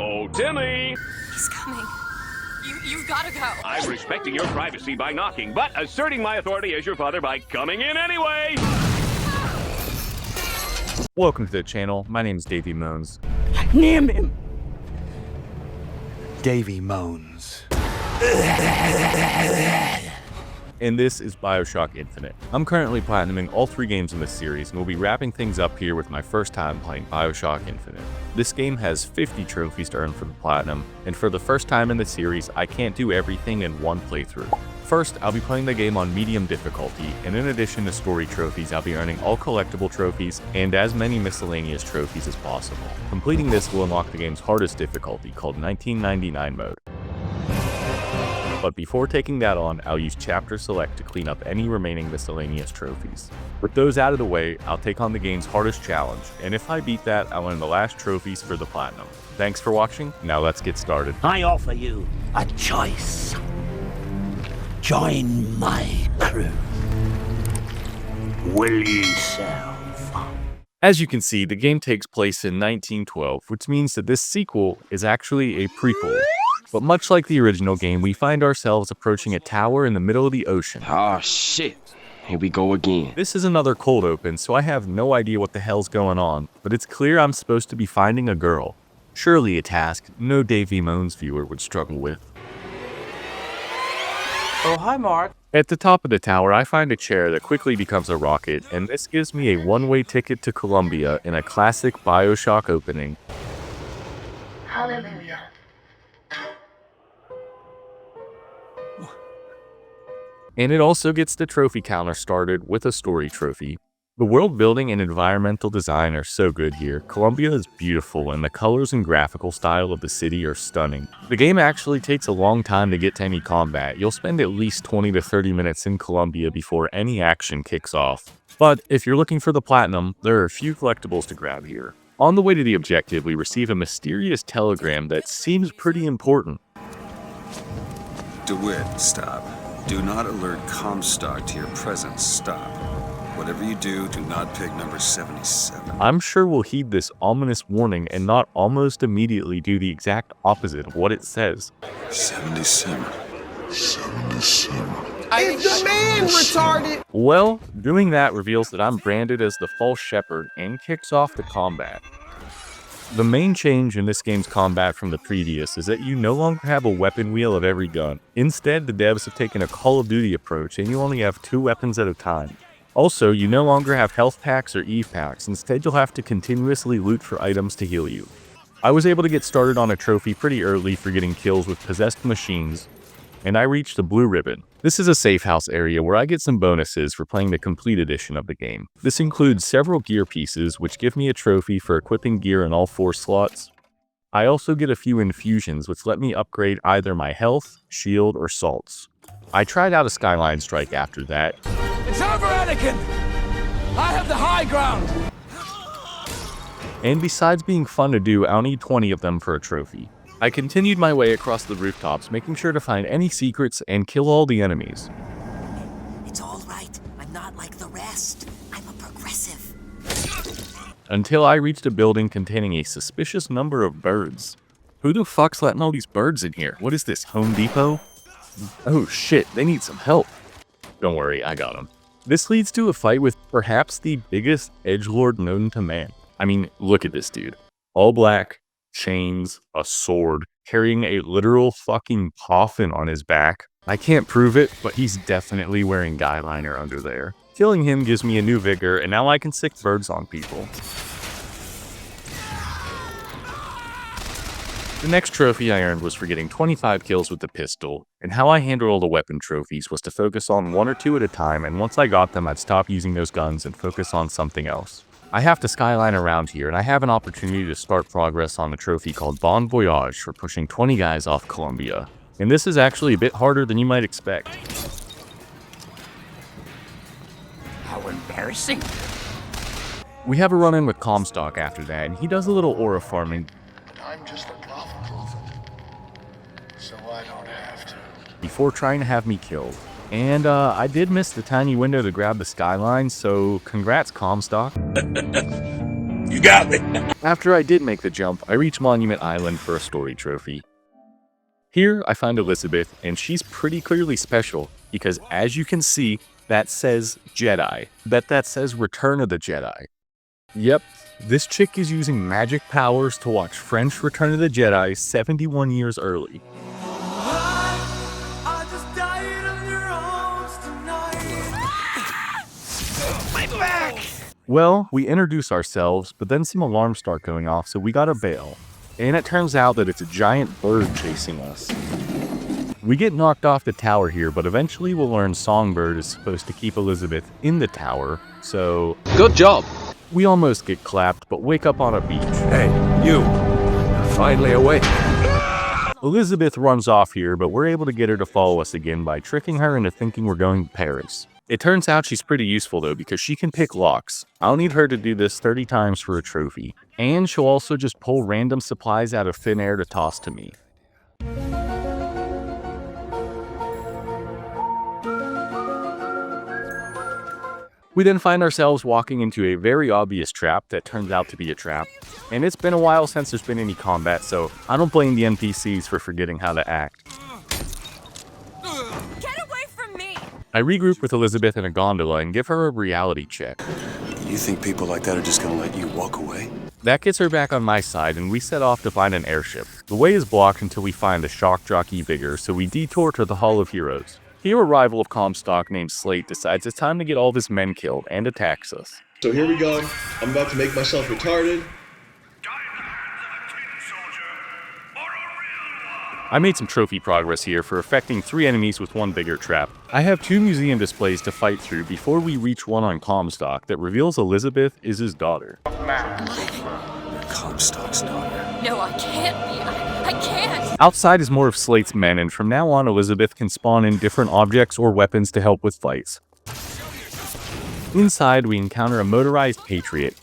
Oh, Timmy! He's coming. You've got to go. I'm respecting your privacy by knocking, but asserting my authority as your father by coming in anyway! Welcome to the channel. My name is Davey Moans. Name him. Davey Moans. And this is Bioshock Infinite. I'm currently platinuming all 3 games in this series and will be wrapping things up here with my first time playing Bioshock Infinite. This game has 50 trophies to earn for the platinum, and for the first time in the series, I can't do everything in one playthrough. First, I'll be playing the game on medium difficulty, and in addition to story trophies, I'll be earning all collectible trophies and as many miscellaneous trophies as possible. Completing this will unlock the game's hardest difficulty, called 1999 mode. But before taking that on, I'll use Chapter Select to clean up any remaining miscellaneous trophies. With those out of the way, I'll take on the game's hardest challenge, and if I beat that, I'll earn the last trophies for the platinum. Thanks for watching, now let's get started. I offer you a choice. Join my crew. Will ye serve? As you can see, the game takes place in 1912, which means that this sequel is actually a prequel. But much like the original game, we find ourselves approaching a tower in the middle of the ocean. Oh shit, here we go again. This is another cold open, so I have no idea what the hell's going on, but it's clear I'm supposed to be finding a girl. Surely a task no Davey Moans viewer would struggle with. Oh, hi, Mark. At the top of the tower, I find a chair that quickly becomes a rocket, and this gives me a one-way ticket to Columbia in a classic Bioshock opening. Hallelujah. And it also gets the trophy counter started with a story trophy. The world building and environmental design are so good here. Columbia is beautiful and the colors and graphical style of the city are stunning. The game actually takes a long time to get to any combat. You'll spend at least 20 to 30 minutes in Columbia before any action kicks off. But if you're looking for the platinum, there are a few collectibles to grab here. On the way to the objective, we receive a mysterious telegram that seems pretty important. DeWitt, stop. Do not alert Comstock to your presence. Stop. Whatever you do, do not pick number 77. I'm sure we'll heed this ominous warning and not almost immediately do the exact opposite of what it says. 77. 77. It's the man, retarded! Well, doing that reveals that I'm branded as the false shepherd and kicks off the combat. The main change in this game's combat from the previous is that you no longer have a weapon wheel of every gun. Instead, the devs have taken a Call of Duty approach and you only have 2 weapons at a time. Also, you no longer have health packs or Eve packs. Instead, you'll have to continuously loot for items to heal you. I was able to get started on a trophy pretty early for getting kills with possessed machines, and I reached the blue ribbon. This is a safe house area where I get some bonuses for playing the complete edition of the game. This includes several gear pieces, which give me a trophy for equipping gear in all 4 slots. I also get a few infusions, which let me upgrade either my health, shield, or salts. I tried out a skyline strike after that. It's over, Anakin! I have the high ground! And besides being fun to do, I'll need 20 of them for a trophy. I continued my way across the rooftops, making sure to find any secrets and kill all the enemies. It's all right. I'm not like the rest. I'm a progressive. Until I reached a building containing a suspicious number of birds. Who the fuck's letting all these birds in here? What is this, Home Depot? Oh shit, they need some help. Don't worry, I got them. This leads to a fight with perhaps the biggest edgelord known to man. I mean, look at this dude. All black, chains, a sword, carrying a literal fucking coffin on his back. I can't prove it, but he's definitely wearing guy liner under there. Killing him gives me a new vigor, and now I can sick birds on people. The next trophy I earned was for getting 25 kills with the pistol, and how I handled all the weapon trophies was to focus on 1 or 2 at a time, and once I got them, I'd stop using those guns and focus on something else. I have to skyline around here, and I have an opportunity to start progress on a trophy called Bon Voyage for pushing 20 guys off Columbia. And this is actually a bit harder than you might expect. How embarrassing. We have a run-in with Comstock after that, and he does a little aura farming. I'm just a prophet, so I don't have to. Before trying to have me killed. And I did miss the tiny window to grab the skyline, so congrats, Comstock. You got me. After I did make the jump, I reached Monument Island for a story trophy. Here, I find Elizabeth, and she's pretty clearly special, because as you can see, that says Jedi. Bet that says Return of the Jedi. Yep, this chick is using magic powers to watch French Return of the Jedi 71 years early. Well, we introduce ourselves, but then some alarms start going off, so we gotta bail. And it turns out that it's a giant bird chasing us. We get knocked off the tower here, but eventually we'll learn Songbird is supposed to keep Elizabeth in the tower, so... Good job. We almost get clapped, but wake up on a beach. Hey, you. You're finally awake. Elizabeth runs off here, but we're able to get her to follow us again by tricking her into thinking we're going to Paris. It turns out she's pretty useful though, because she can pick locks. I'll need her to do this 30 times for a trophy. And she'll also just pull random supplies out of thin air to toss to me. We then find ourselves walking into a very obvious trap that turns out to be a trap. And it's been a while since there's been any combat, so I don't blame the NPCs for forgetting how to act. I regroup with Elizabeth in a gondola and give her a reality check. You think people like that are just gonna let you walk away? That gets her back on my side, and we set off to find an airship. The way is blocked until we find the shock jockey Vigor, so we detour to the Hall of Heroes. Here, a rival of Comstock named Slate decides it's time to get all of his men killed and attacks us. So here we go. I'm about to make myself retarded. I made some trophy progress here for affecting 3 enemies with 1 bigger trap. I have 2 museum displays to fight through before we reach one on Comstock that reveals Elizabeth is his daughter. Comstock's daughter. No, I can't be. I can't. Outside is more of Slate's men, and from now on Elizabeth can spawn in different objects or weapons to help with fights. Inside we encounter a motorized Patriot,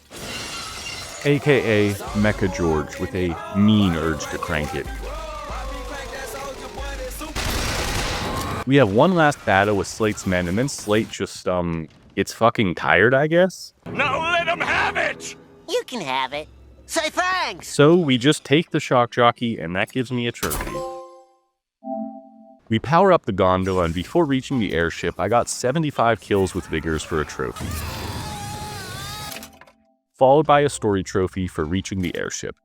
aka Mecha George, with a mean urge to crank it. We have one last battle with Slate's men, and then Slate just, gets fucking tired, I guess? Now let him have it! You can have it. Say thanks! So we just take the shock jockey, and that gives me a trophy. We power up the gondola, and before reaching the airship, I got 75 kills with Vigors for a trophy. Followed by a story trophy for reaching the airship.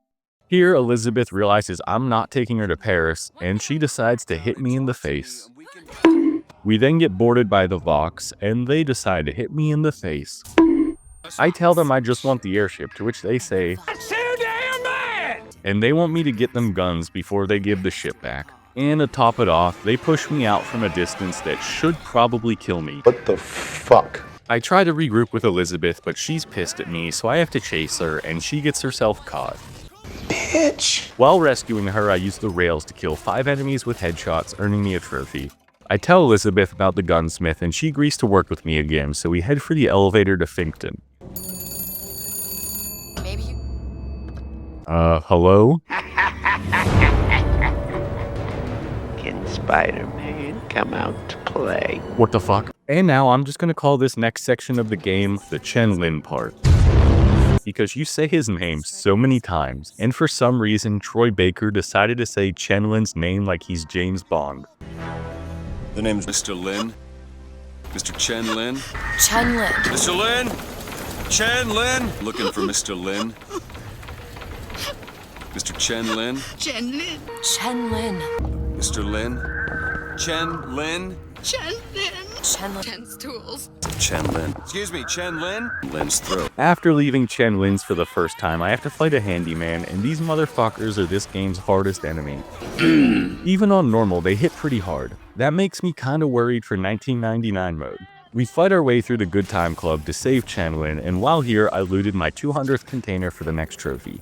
Here, Elizabeth realizes I'm not taking her to Paris, and she decides to hit me in the face. We then get boarded by the Vox, and they decide to hit me in the face. I tell them I just want the airship, to which they say, "That's too damn bad!" And they want me to get them guns before they give the ship back. And to top it off, they push me out from a distance that should probably kill me. What the fuck? I try to regroup with Elizabeth, but she's pissed at me, so I have to chase her, and she gets herself caught. Bitch! While rescuing her, I use the rails to kill 5 enemies with headshots, earning me a trophy. I tell Elizabeth about the gunsmith, and she agrees to work with me again, so we head for the elevator to Finkton. Maybe you... Hello? Can Spider-Man come out to play? What the fuck? And now I'm just gonna call this next section of the game the Chen Lin part. Because you say his name so many times, and for some reason Troy Baker decided to say Chen Lin's name like he's James Bond. The name's Mr. Lin. Mr. Chen Lin. Chen Lin. Mr. Lin! Chen Lin! Looking for Mr. Lin. Mr. Chen Lin. Chen Lin. Chen Lin. Mr. Lin. Chen Lin. Chen Lin. Chen Lin. Chen's tools. Chen Lin. Excuse me, Chen Lin? Lin's throat. After leaving Chen Lin's for the first time, I have to fight a handyman, and these motherfuckers are this game's hardest enemy. Even on normal, they hit pretty hard. That makes me kinda worried for 1999 mode. We fight our way through the Good Time Club to save Chen Lin, and while here, I looted my 200th container for the next trophy.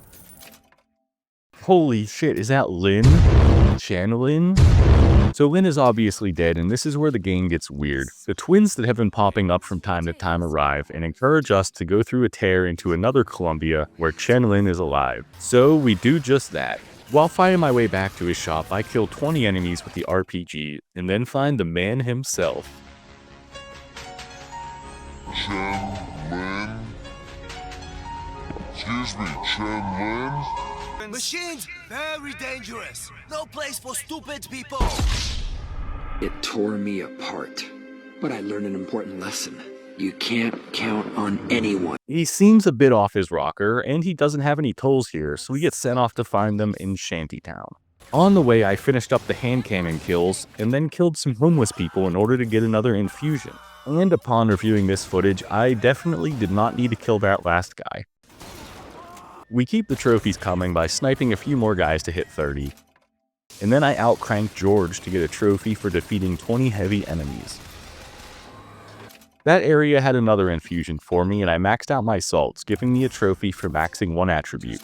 Holy shit, is that Lin? Chen Lin? So Lin is obviously dead, and this is where the game gets weird. The twins that have been popping up from time to time arrive and encourage us to go through a tear into another Columbia where Chen Lin is alive. So we do just that. While fighting my way back to his shop, I kill 20 enemies with the RPG, and then find the man himself. Chen Lin? Excuse me, Chen Lin? Machines, very dangerous. No place for stupid people. It tore me apart. But I learned an important lesson. You can't count on anyone. He seems a bit off his rocker, and he doesn't have any tools here, so we get sent off to find them in Shantytown. On the way, I finished up the hand cannon kills, and then killed some homeless people in order to get another infusion. And upon reviewing this footage, I definitely did not need to kill that last guy. We keep the trophies coming by sniping a few more guys to hit 30. And then I outcranked George to get a trophy for defeating 20 heavy enemies. That area had another infusion for me, and I maxed out my salts, giving me a trophy for maxing one attribute.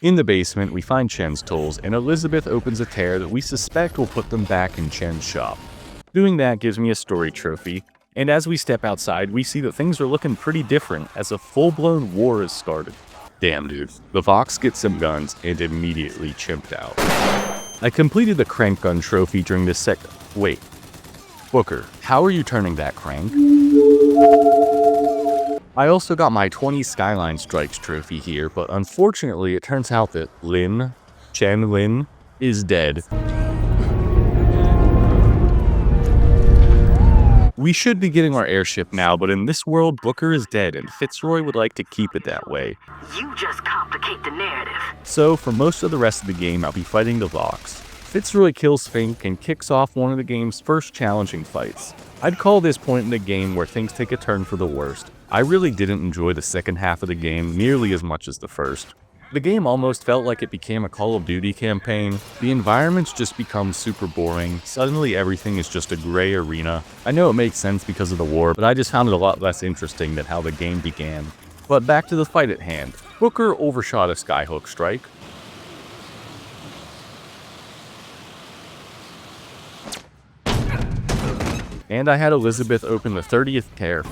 In the basement, we find Chen's tools, and Elizabeth opens a tear that we suspect will put them back in Chen's shop. Doing that gives me a story trophy, and as we step outside, we see that things are looking pretty different as a full-blown war has started. Damn dude, the Vox gets some guns and immediately chimped out. I completed the crank gun trophy during this Wait. Booker, how are you turning that crank? I also got my 20 Skyline Strikes trophy here, but unfortunately it turns out that Chen Lin, is dead. We should be getting our airship now, but in this world, Booker is dead, and Fitzroy would like to keep it that way. You just complicate the narrative. So, for most of the rest of the game, I'll be fighting the Vox. Fitzroy kills Fink and kicks off one of the game's first challenging fights. I'd call this point in the game where things take a turn for the worst. I really didn't enjoy the second half of the game nearly as much as the first. The game almost felt like it became a Call of Duty campaign. The environments just become super boring. Suddenly everything is just a gray arena. I know it makes sense because of the war, but I just found it a lot less interesting than how the game began. But back to the fight at hand. Booker overshot a skyhook strike. And I had Elizabeth open the 30th tear.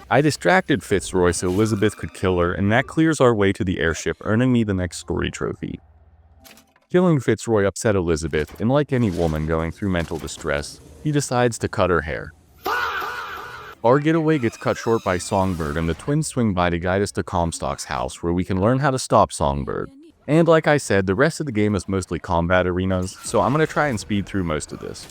I distracted Fitzroy so Elizabeth could kill her, and that clears our way to the airship, earning me the next story trophy. Killing Fitzroy upset Elizabeth, and like any woman going through mental distress, he decides to cut her hair. Our getaway gets cut short by Songbird, and the twins swing by to guide us to Comstock's house, where we can learn how to stop Songbird. And like I said, the rest of the game is mostly combat arenas, so I'm going to try and speed through most of this.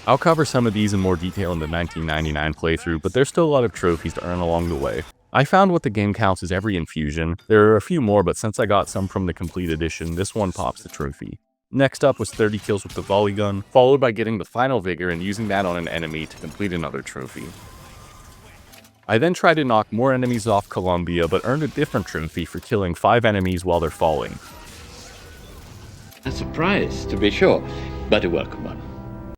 I'll cover some of these in more detail in the 1999 playthrough, but there's still a lot of trophies to earn along the way. I found what the game counts as every infusion. There are a few more, but since I got some from the complete edition, this one pops the trophy. Next up was 30 kills with the volley gun, followed by getting the final vigor and using that on an enemy to complete another trophy. I then tried to knock more enemies off Columbia, but earned a different trophy for killing 5 enemies while they're falling. A surprise, to be sure, but a welcome one.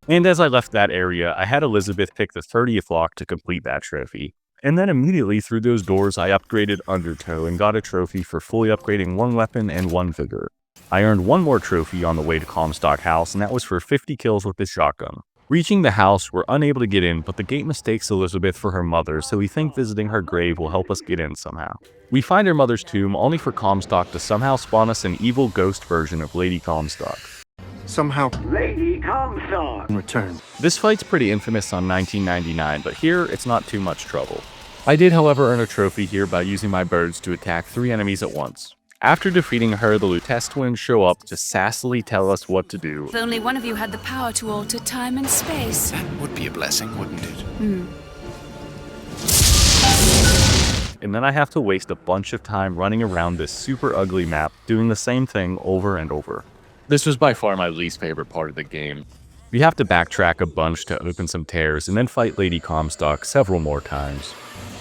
And as I left that area, I had Elizabeth pick the 30th lock to complete that trophy. And then immediately through those doors, I upgraded Undertow and got a trophy for fully upgrading 1 weapon and 1 vigor. I earned 1 more trophy on the way to Comstock House, and that was for 50 kills with the shotgun. Reaching the house, we're unable to get in, but the gate mistakes Elizabeth for her mother, so we think visiting her grave will help us get in somehow. We find her mother's tomb, only for Comstock to somehow spawn us an evil ghost version of Lady Comstock. Somehow, Lady Comstock return. This fight's pretty infamous on 1999, but here it's not too much trouble. I did, however, earn a trophy here by using my birds to attack 3 enemies at once. After defeating her, the Lutece twins show up to sassily tell us what to do. If only one of you had the power to alter time and space. That would be a blessing, wouldn't it? And then I have to waste a bunch of time running around this super ugly map, doing the same thing over and over. This was by far my least favorite part of the game. We have to backtrack a bunch to open some tears, and then fight Lady Comstock several more times.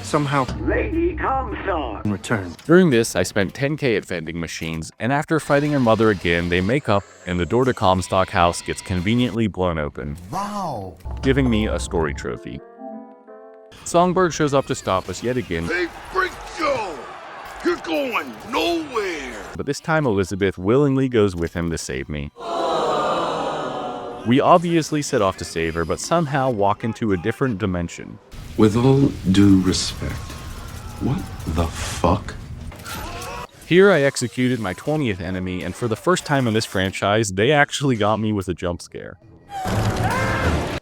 Somehow, Lady Comstock return. During this, I spent 10k at vending machines, and after fighting her mother again, they make up, and the door to Comstock House gets conveniently blown open. Wow. Giving me a story trophy. Songbird shows up to stop us yet again. Hey, Freak Joe! You're going nowhere! But this time Elizabeth willingly goes with him to save me. We obviously set off to save her, but somehow walk into a different dimension. With all due respect, what the fuck? Here I executed my 20th enemy, and for the first time in this franchise, they actually got me with a jump scare.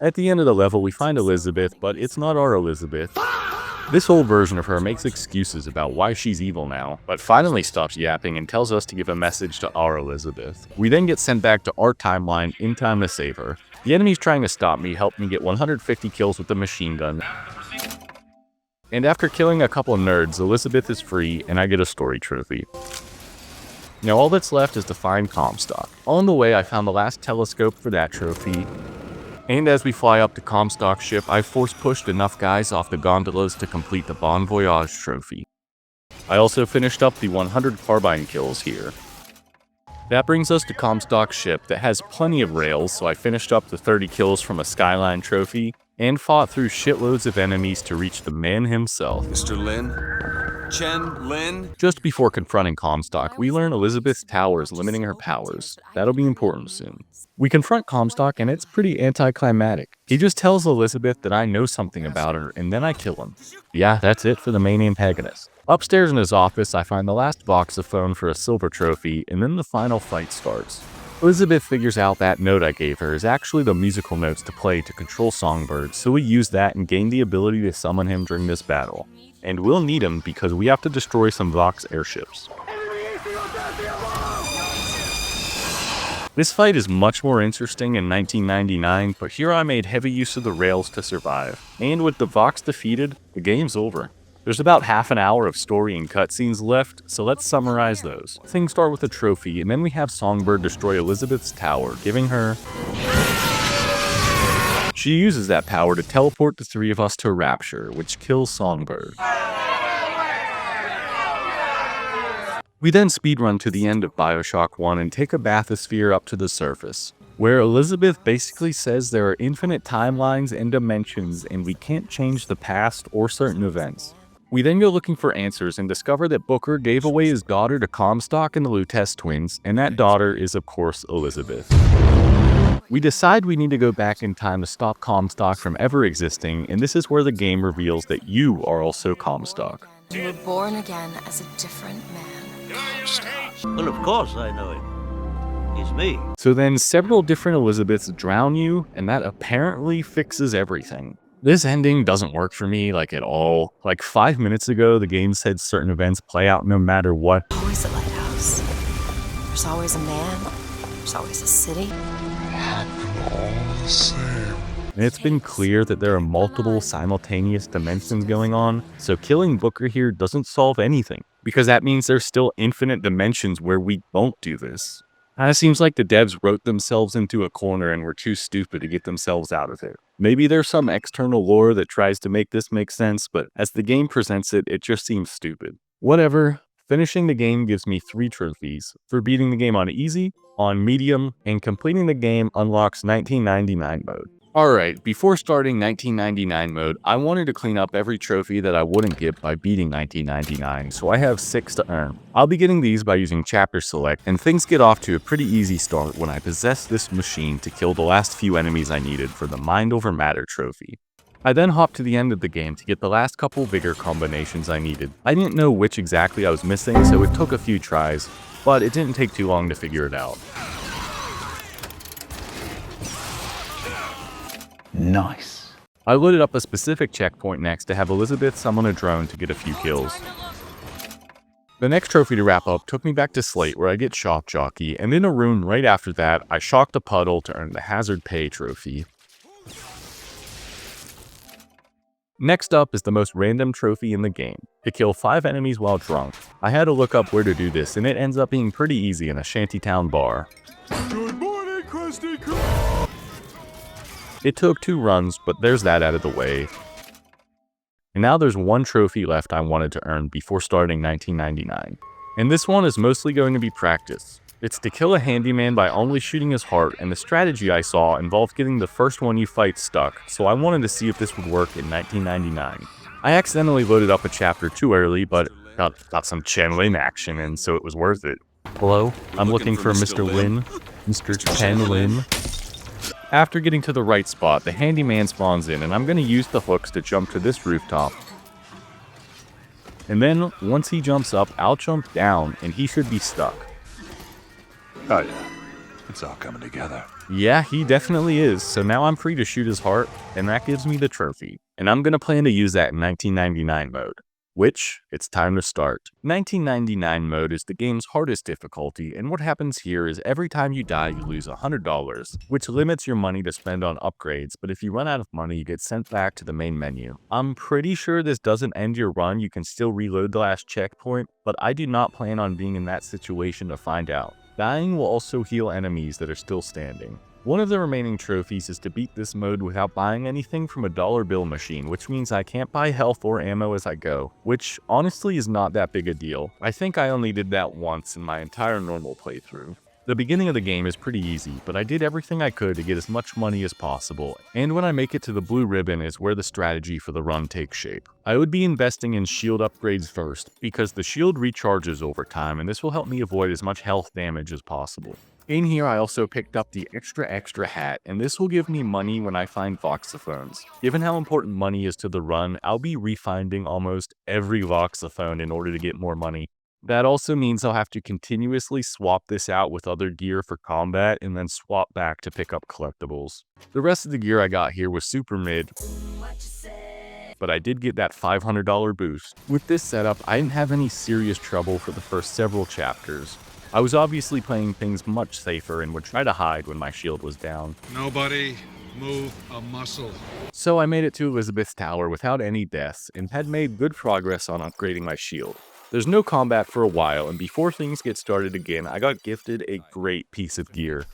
At the end of the level, we find Elizabeth, but it's not our Elizabeth. This old version of her makes excuses about why she's evil now, but finally stops yapping and tells us to give a message to our Elizabeth. We then get sent back to our timeline in time to save her. The enemies trying to stop me helped me get 150 kills with the machine gun. And after killing a couple of nerds, Elizabeth is free and I get a story trophy. Now all that's left is to find Comstock. On the way, I found the last telescope for that trophy. And as we fly up to Comstock's ship, I force-pushed enough guys off the gondolas to complete the Bon Voyage trophy. I also finished up the 100 carbine kills here. That brings us to Comstock's ship that has plenty of rails, so I finished up the 30 kills from a Skyline trophy, and fought through shitloads of enemies to reach the man himself. Mr. Lin? Chen Lin? Just before confronting Comstock, we learn Elizabeth's tower is limiting her powers. That'll be important soon. We confront Comstock and it's pretty anticlimactic. He just tells Elizabeth that I know something about her and then I kill him. Yeah, that's it for the main antagonist. Upstairs in his office, I find the last voxophone for a silver trophy and then the final fight starts. Elizabeth figures out that note I gave her is actually the musical notes to play to control Songbird, so we use that and gain the ability to summon him during this battle. And we'll need him because we have to destroy some Vox airships. This fight is much more interesting in 1999, but here I made heavy use of the rails to survive. And with the Vox defeated, the game's over. There's about half an hour of story and cutscenes left, so let's summarize those. Things start with a trophy, and then we have Songbird destroy Elizabeth's tower, giving her... She uses that power to teleport the three of us to Rapture, which kills Songbird. We then speedrun to the end of Bioshock 1 and take a bathysphere up to the surface, where Elizabeth basically says there are infinite timelines and dimensions and we can't change the past or certain events. We then go looking for answers and discover that Booker gave away his daughter to Comstock and the Lutece twins, and that daughter is of course Elizabeth. We decide we need to go back in time to stop Comstock from ever existing, and this is where the game reveals that you are also Comstock. You were born again as a different man. Well, of course I know him. He's me. So then several different Elizabeths drown you, and that apparently fixes everything. This ending doesn't work for me, like at all. Like 5 minutes ago, the game said certain events play out no matter what. Always a lighthouse. There's always a man. There's always a city. And it's been clear that there are multiple simultaneous dimensions going on, so killing Booker here doesn't solve anything, because that means there's still infinite dimensions where we don't do this. Kinda seems like the devs wrote themselves into a corner and were too stupid to get themselves out of it. Maybe there's some external lore that tries to make this make sense, but as the game presents it, it just seems stupid. Whatever. Finishing the game gives me 3 trophies. For beating the game on easy, on medium, and completing the game unlocks 1999 mode. Alright, before starting 1999 mode, I wanted to clean up every trophy that I wouldn't get by beating 1999, so I have 6 to earn. I'll be getting these by using chapter select, and things get off to a pretty easy start when I possess this machine to kill the last few enemies I needed for the Mind Over Matter trophy. I then hopped to the end of the game to get the last couple vigor combinations I needed. I didn't know which exactly I was missing, so it took a few tries, but it didn't take too long to figure it out. Nice. I loaded up a specific checkpoint next to have Elizabeth summon a drone to get a few kills. The next trophy to wrap up took me back to Slate where I get Shock Jockey, and in a room right after that, I shocked a puddle to earn the Hazard Pay trophy. Next up is the most random trophy in the game, to kill 5 enemies while drunk. I had to look up where to do this, and it ends up being pretty easy in a shantytown bar. Good morning, Krusty Krab. It took 2 runs, but there's that out of the way. And now there's 1 trophy left I wanted to earn before starting 1999. And this one is mostly going to be practice. It's to kill a handyman by only shooting his heart, and the strategy I saw involved getting the first one you fight stuck, so I wanted to see if this would work in 1999. I accidentally loaded up a chapter too early, but got some Chen Lin action, and so it was worth it. Hello? I'm looking for Mr. Lin. Mr. Chen Lin. After getting to the right spot, the handyman spawns in, and I'm going to use the hooks to jump to this rooftop. And then, once he jumps up, I'll jump down, and he should be stuck. Oh yeah, it's all coming together. Yeah, he definitely is, so now I'm free to shoot his heart, and that gives me the trophy. And I'm gonna plan to use that in 1999 mode. Which, it's time to start. 1999 mode is the game's hardest difficulty, and what happens here is every time you die you lose $100, which limits your money to spend on upgrades, but if you run out of money you get sent back to the main menu. I'm pretty sure this doesn't end your run, you can still reload the last checkpoint, but I do not plan on being in that situation to find out. Dying will also heal enemies that are still standing. One of the remaining trophies is to beat this mode without buying anything from a dollar bill machine, which means I can't buy health or ammo as I go, which honestly is not that big a deal. I think I only did that once in my entire normal playthrough. The beginning of the game is pretty easy, but I did everything I could to get as much money as possible, and when I make it to the blue ribbon is where the strategy for the run takes shape. I would be investing in shield upgrades first, because the shield recharges over time and this will help me avoid as much health damage as possible. In here I also picked up the extra hat, and this will give me money when I find voxophones. Given how important money is to the run, I'll be refinding almost every voxophone in order to get more money. That also means I'll have to continuously swap this out with other gear for combat and then swap back to pick up collectibles. The rest of the gear I got here was super mid, but I did get that $500 boost. With this setup, I didn't have any serious trouble for the first several chapters. I was obviously playing things much safer and would try to hide when my shield was down. Nobody move a muscle. So I made it to Elizabeth's Tower without any deaths and had made good progress on upgrading my shield. There's no combat for a while, and before things get started again, I got gifted a great piece of gear.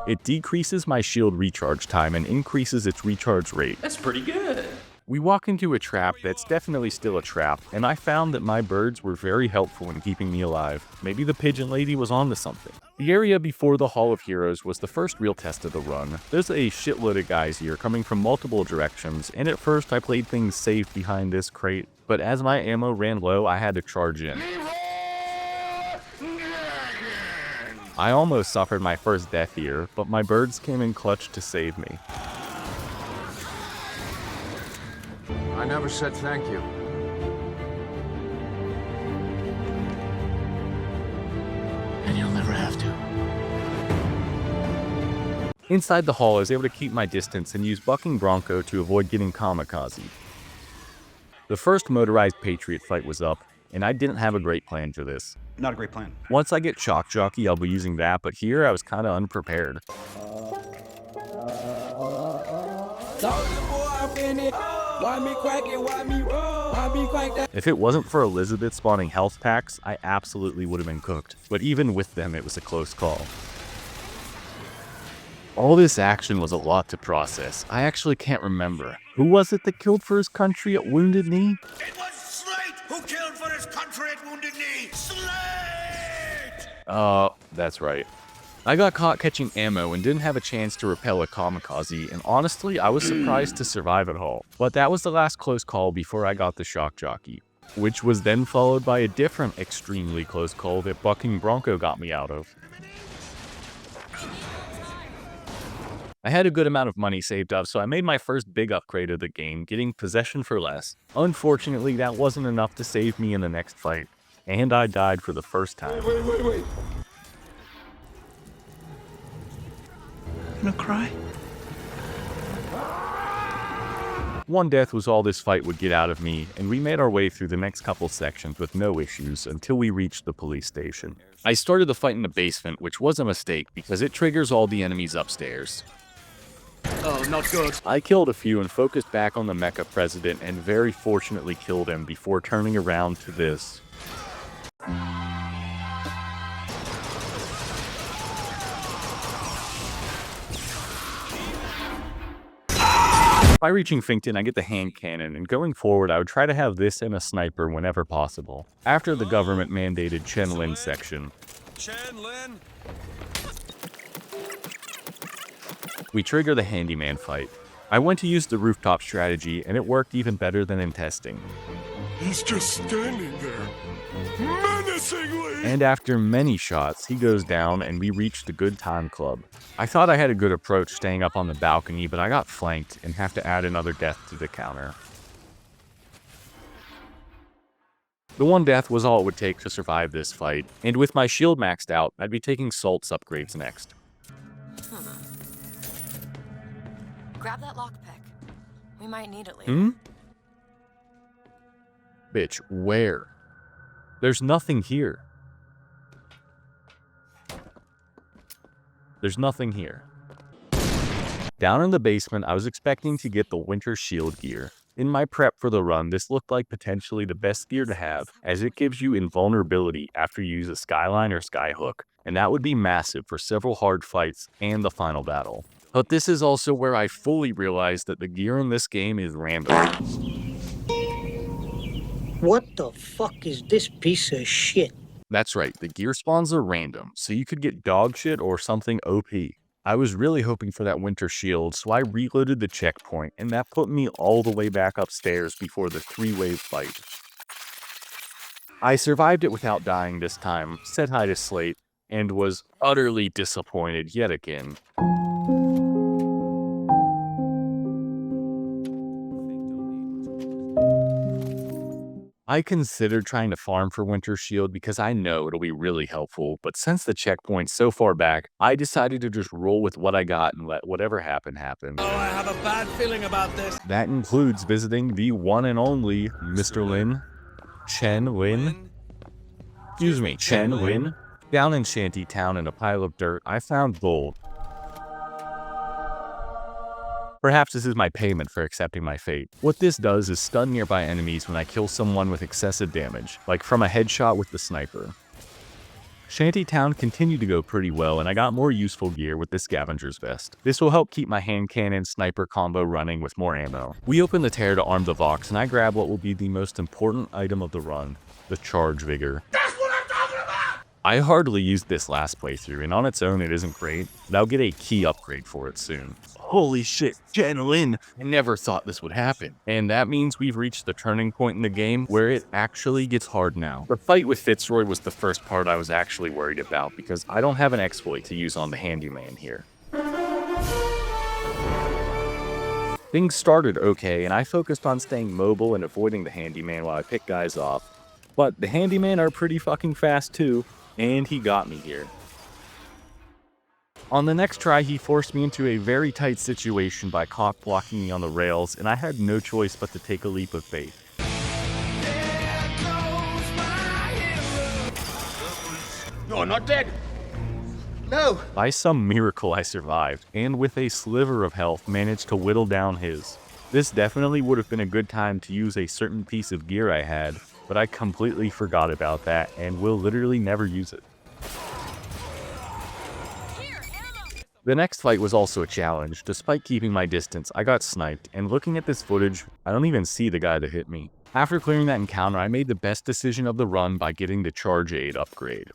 It decreases my shield recharge time and increases its recharge rate. That's pretty good. We walk into a trap that's definitely still a trap, and I found that my birds were very helpful in keeping me alive. Maybe the pigeon lady was onto something. The area before the Hall of Heroes was the first real test of the run. There's a shitload of guys here coming from multiple directions, and at first I played things safe behind this crate, but as my ammo ran low, I had to charge in. I almost suffered my first death here, but my birds came in clutch to save me. I never said thank you. And you'll never have to. Inside the hall, I was able to keep my distance and use Bucking Bronco to avoid getting kamikaze. The first motorized Patriot fight was up, and I didn't have a great plan for this. Not a great plan. Once I get Shock Jockey, I'll be using that, but here I was kinda unprepared. If it wasn't for Elizabeth spawning health packs, I absolutely would have been cooked. But even with them, it was a close call. All this action was a lot to process. I actually can't remember. Who was it that killed for his country at Wounded Knee? It was Slate who killed for his country at Wounded Knee. Slate! That's right. I got caught catching ammo and didn't have a chance to repel a kamikaze, and honestly, I was surprised to survive at all. But that was the last close call before I got the Shock Jockey, which was then followed by a different extremely close call that Bucking Bronco got me out of. I had a good amount of money saved up, so I made my first big upgrade of the game, getting Possession for Less. Unfortunately, that wasn't enough to save me in the next fight, and I died for the first time. Wait. Gonna cry? One death was all this fight would get out of me, and we made our way through the next couple sections with no issues until we reached the police station. I started the fight in the basement, which was a mistake because it triggers all the enemies upstairs. Oh, not good. I killed a few and focused back on the mecha president and very fortunately killed him before turning around to this. By reaching Finkton, I get the hand cannon, and going forward, I would try to have this and a sniper whenever possible. After the government-mandated Chen Lin section, we trigger the handyman fight. I went to use the rooftop strategy, and it worked even better than in testing. He's just standing there, menacingly. And after many shots, he goes down and we reach the Good Time Club. I thought I had a good approach staying up on the balcony, but I got flanked and have to add another death to the counter. The one death was all it would take to survive this fight, and with my shield maxed out, I'd be taking Salt's upgrades next. Grab that lockpick. We might need it later. Bitch, where? There's nothing here. There's nothing here. Down in the basement, I was expecting to get the winter shield gear. In my prep for the run, this looked like potentially the best gear to have, as it gives you invulnerability after you use a skyline or skyhook, and that would be massive for several hard fights and the final battle. But this is also where I fully realized that the gear in this game is random. What the fuck is this piece of shit? That's right, the gear spawns are random, so you could get dog shit or something OP. I was really hoping for that winter shield, so I reloaded the checkpoint, and that put me all the way back upstairs before the 3-wave fight. I survived it without dying this time, said hi to Slate, and was utterly disappointed yet again. I considered trying to farm for Winter Shield because I know it'll be really helpful, but since the checkpoint's so far back, I decided to just roll with what I got and let whatever happen happen. Oh, I have a bad feeling about this. That includes visiting the one and only Mr. Lin. Chen Lin? Excuse me, Chen Lin? Down in Shantytown in a pile of dirt, I found gold. Perhaps this is my payment for accepting my fate. What this does is stun nearby enemies when I kill someone with excessive damage, like from a headshot with the sniper. Shantytown continued to go pretty well, and I got more useful gear with the Scavenger's Vest. This will help keep my hand cannon sniper combo running with more ammo. We open the tear to arm the Vox, and I grab what will be the most important item of the run, the Charge Vigor. I hardly used this last playthrough, and on its own it isn't great, but I'll get a key upgrade for it soon. Holy shit, Chen Lin! I never thought this would happen. And that means we've reached the turning point in the game where it actually gets hard now. The fight with Fitzroy was the first part I was actually worried about because I don't have an exploit to use on the handyman here. Things started okay, and I focused on staying mobile and avoiding the handyman while I picked guys off. But the handyman are pretty fucking fast too. And he got me here. On the next try, he forced me into a very tight situation by cock blocking me on the rails, and I had no choice but to take a leap of faith. You're not dead. No. By some miracle, I survived, and with a sliver of health, managed to whittle down his. This definitely would have been a good time to use a certain piece of gear I had, but I completely forgot about that and will literally never use it. The next fight was also a challenge. Despite keeping my distance, I got sniped, and looking at this footage, I don't even see the guy that hit me. After clearing that encounter, I made the best decision of the run by getting the Charge Aid upgrade.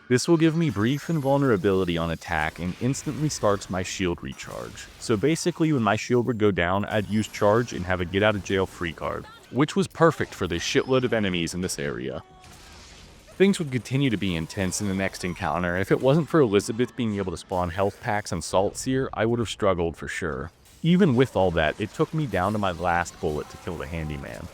This will give me brief invulnerability on attack and instantly starts my shield recharge. So basically when my shield would go down, I'd use Charge and have a get out of jail free card, which was perfect for the shitload of enemies in this area. Things would continue to be intense in the next encounter. If it wasn't for Elizabeth being able to spawn health packs and salts here, I would have struggled for sure. Even with all that, it took me down to my last bullet to kill the handyman.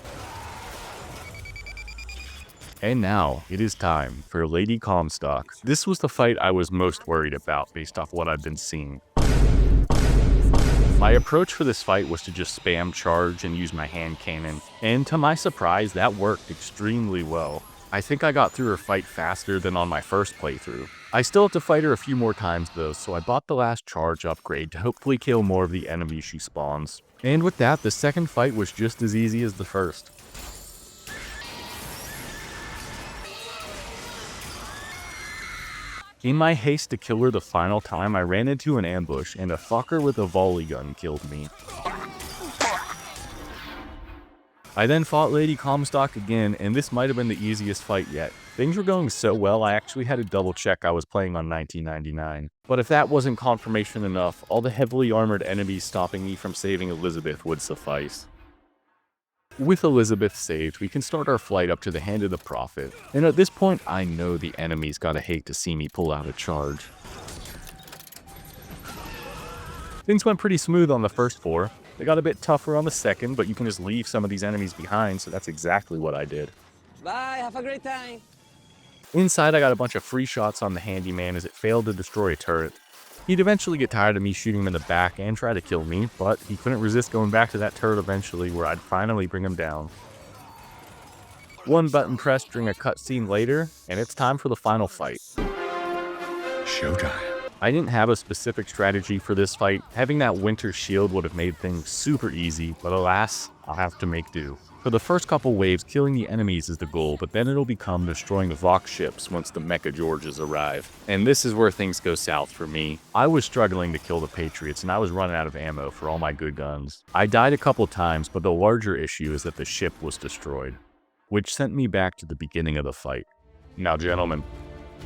And now, it is time for Lady Comstock. This was the fight I was most worried about based off what I've been seeing. My approach for this fight was to just spam charge and use my hand cannon, and to my surprise, that worked extremely well. I think I got through her fight faster than on my first playthrough. I still have to fight her a few more times though, so I bought the last charge upgrade to hopefully kill more of the enemies she spawns. And with that, the second fight was just as easy as the first. In my haste to kill her the final time, I ran into an ambush, and a fucker with a volley gun killed me. I then fought Lady Comstock again, and this might have been the easiest fight yet. Things were going so well, I actually had to double check I was playing on 1999. But if that wasn't confirmation enough, all the heavily armored enemies stopping me from saving Elizabeth would suffice. With Elizabeth saved, we can start our flight up to the Hand of the Prophet, and at this point I know the enemies gotta hate to see me pull out a charge. Things went pretty smooth on the first 4, They got a bit tougher on the second, but you can just leave some of these enemies behind, so that's exactly what I did. Bye, have a great time. Inside, I got a bunch of free shots on the handyman as it failed to destroy a turret. He'd eventually get tired of me shooting him in the back and try to kill me, but he couldn't resist going back to that turret eventually, where I'd finally bring him down. One button pressed during a cutscene later, and it's time for the final fight. Showtime. I didn't have a specific strategy for this fight. Having that winter shield would have made things super easy, but alas, I'll have to make do. For the first couple waves, killing the enemies is the goal, but then it'll become destroying the Vox ships once the Mecha Georges arrive. And this is where things go south for me. I was struggling to kill the Patriots, and I was running out of ammo for all my good guns. I died a couple times, but the larger issue is that the ship was destroyed, which sent me back to the beginning of the fight. Now, gentlemen,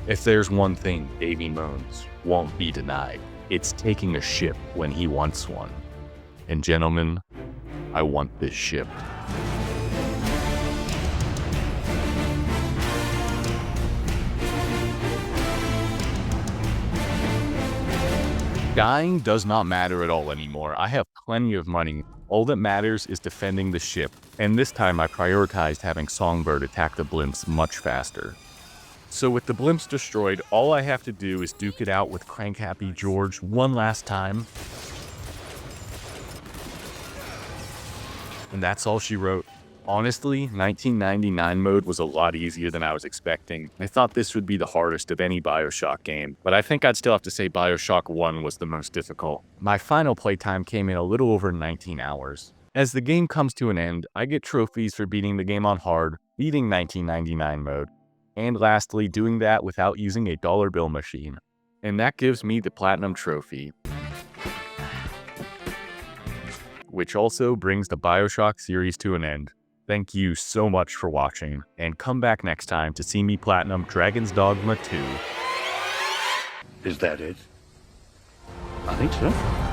if there's one thing Davy Moans won't be denied, it's taking a ship when he wants one. And gentlemen, I want this ship. Dying does not matter at all anymore. I have plenty of money. All that matters is defending the ship. And this time I prioritized having Songbird attack the blimps much faster. So with the blimps destroyed, all I have to do is duke it out with Crank Happy George one last time. And that's all she wrote. Honestly, 1999 mode was a lot easier than I was expecting. I thought this would be the hardest of any Bioshock game, but I think I'd still have to say Bioshock 1 was the most difficult. My final playtime came in a little over 19 hours. As the game comes to an end, I get trophies for beating the game on hard, beating 1999 mode, and lastly, doing that without using a dollar bill machine. And that gives me the Platinum Trophy, which also brings the Bioshock series to an end. Thank you so much for watching, and come back next time to see me platinum Dragon's Dogma 2. Is that it? I think so.